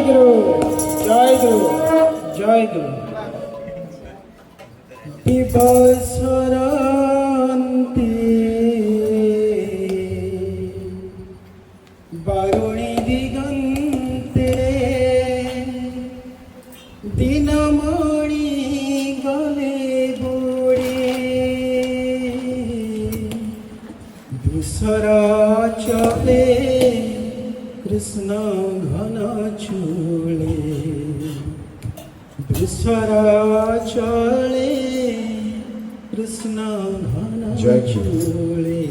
গুরু, জয় গুরু, জয় গুরু। বিবসরন্তি বারুণী দিগন্তে দিনমণি গলে বুড়ি ধূসর চলে কৃষ্ণ ঘন চূলে ধূসর চলে কৃষ্ণ ঘন চূলে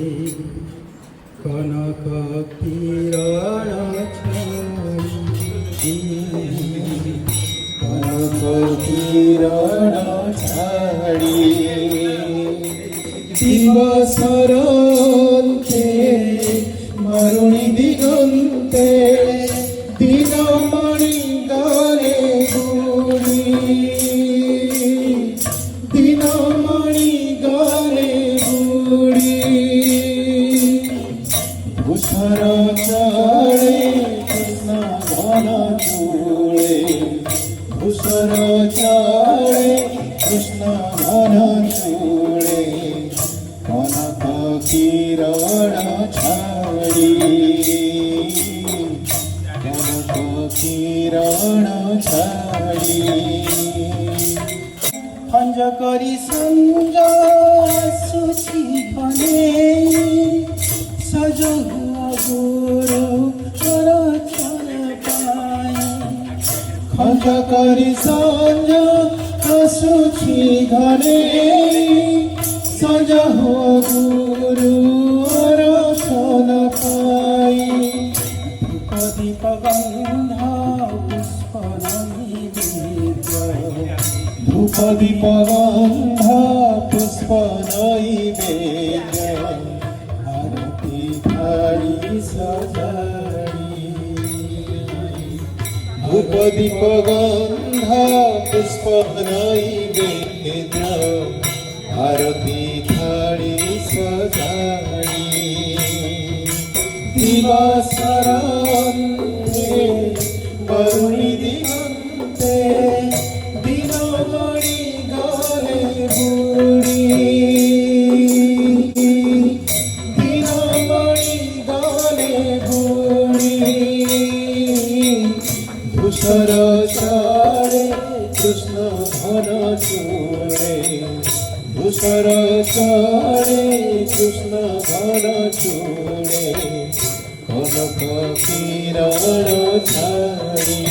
কনক কিরণ কনক কিরণ ছাড়ি দিবসরন্তে মরুণী দিগন্তে দিনমণি গলে বুড়ি দিনমণি গলে বুড়ি ধূসর চলে কৃষ্ণ ঘন চূলে ধূসর চলে কৃষ্ণ ঘন চূলে কনক কিরণ ছাড়ি কনক কিরণ ছাড়ি হঞ্জ করি সঞ্জ সুচি বনে সজ গুরু করছন পাই খঞ্জ করি সঞ্জ সুচি ঘরে সজ গুরু রসন পাই দীপ গন্ধ পুষ্প নৈবেদ্য ধূপ দীপ গন্ধ পুষ্প নৈবেদ্য আরতি থালি সজাড়ি ধূপ দীপ গন্ধ পুষ্প নৈবেদ্য আরতি থালি সজাড়ি দিবসরন্তে বরুণী দিগন্তে দিনমণি গলে বুড়ি দিনমণি গলে বুড়ি ধূসর চলে কৃষ্ণ ঘন চূলে ধূসর চলে কৃষ্ণ ঘন চূলে কনক কিরণ ছাড়ি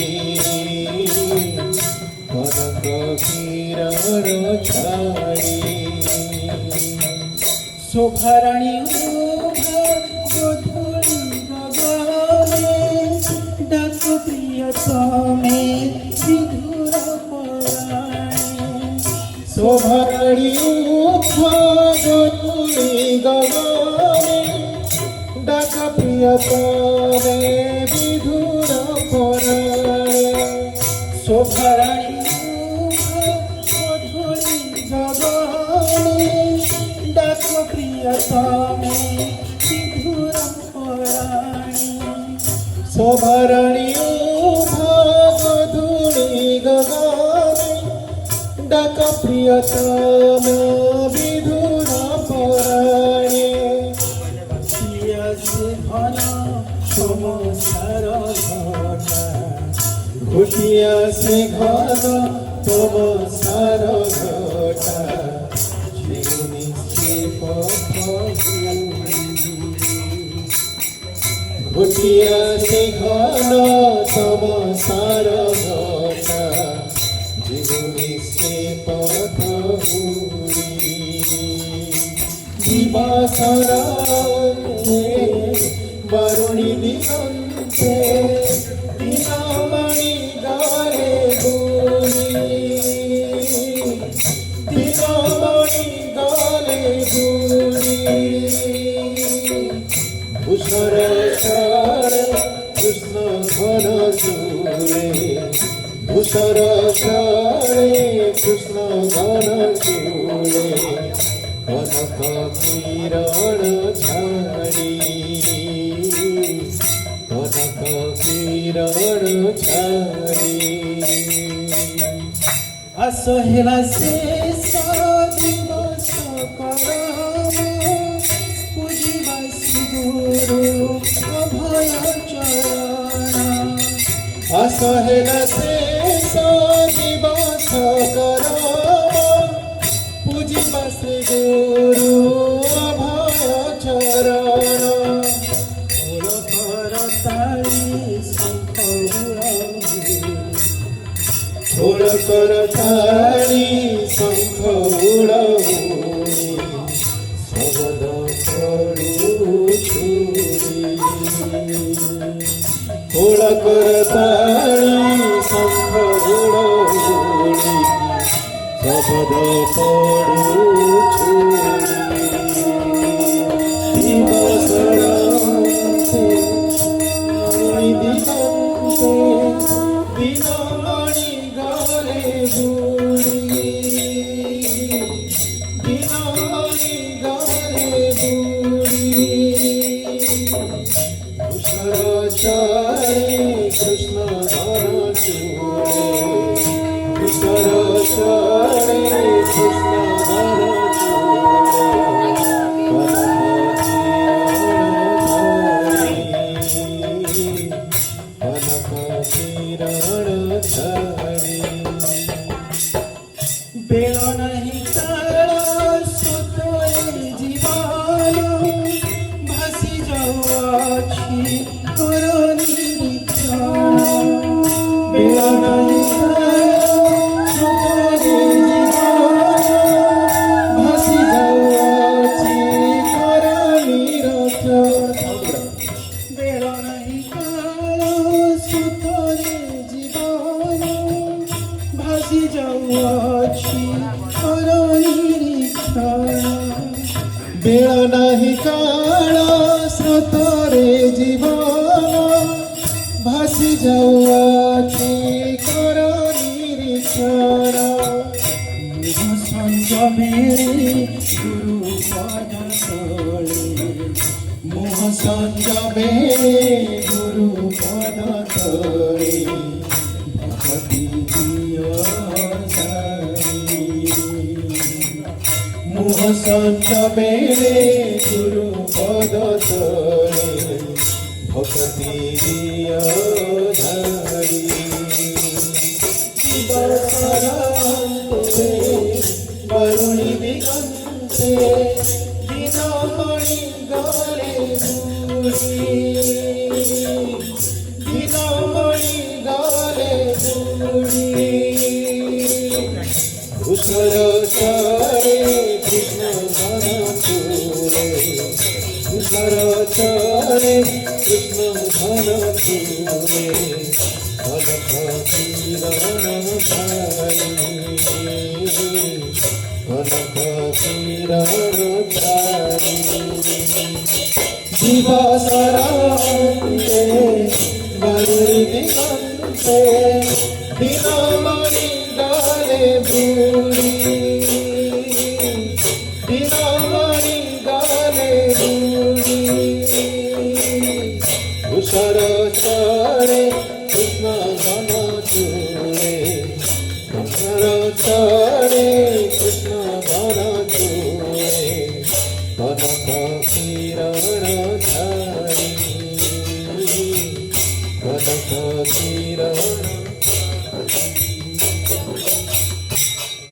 কনক কিরণ ছাড়ি শোভারাণী গধূলি গগনে ডাক প্রিয়তমে বিধুর পরাণে শোভারাণী গধূলি গগনে ডাক প্রিয়তমে বিধুর পরাণে শোভারাণী গধূলি গগনে ডাক প্রিয়তমে বিধুর পরাণে শোভারাণী গধূলি গগনে ডাক প্রিয়তম বিধুর পরাণে ঘন সমসার ঘটা ঘুটিয়া সে ঘন তব সার ঘটা জীবনী সে পথ ঘুটিয়া সে ঘন তব সার ঘটা জীবনী সে পথ দিবসরন্তে বরুণী দিগন্তে দিনমণি গলে বুড়ি দিনমণি গলে বুড়ি ধূসর চলে কৃষ্ণ ঘন চূলে ধূসর চলে কৃষ্ণ ঘন চূলে কনক কিরণ ছাড়ি কনক કિરણ છાડી અસહેલા શેષ દિવસ કરામ પૂજી બસ ગુરુ અભય ચરણ અસહેલ શેષ દિવસ કરામ પૂજી બસ ગુરુ અભય ચરણ ઓળ કરતાળી શંખ ઉડાવી શબ્દ પડું છુરી ઓળ કરતાળી શંખ ઉડાવી શબ્દ પડું છુરી કૃષ્ણ ધર ચૂડે કૃષ્ણ બેલો નહીં તારો સુતોરે જીવાનો ભાસી જવો છી કરો નિરીક્ષણ બેલો નહીં તારો સુતોરે જીવાનો ભાસી જવો છી કરો નિરીક્ષણ બેલો નહીં તારો સુતોરે જીવાનો ભાસી જવો બેળ નહીં કાળા સ્રોતરે જીવન ભાસી જવાથી કરો નિરીક્ષણ સંજમે ગુરુ પદ તળે મોહ સંજમે ગુરુ પદ તળે ભક્તિ મોહ સંજમે ગુરુ પદ તળે ભક્તિ વરુણી દિગંતે દિનમણિ ગલે દૂરી દિનમણિ ગલે દૂરી ઉસર ચરે કૃષ્ણ ધન ચૂરે ઉસર ચરે કૃષ્ણ ધન ચૂરે અલખ કિરણ ધારી અલખ કિરણ ધારી દિવસરાંતે વરુણી દિગંતે દિનમણિ ગલે ભૂરી દિનમણિ ગલે ભૂરી ઉસર ચરે કૃષ્ણ ધન ચૂરે ઉસર ચરે કૃષ્ણ ધન ચૂરે કનક કિરણ ધારી કનક કિરણ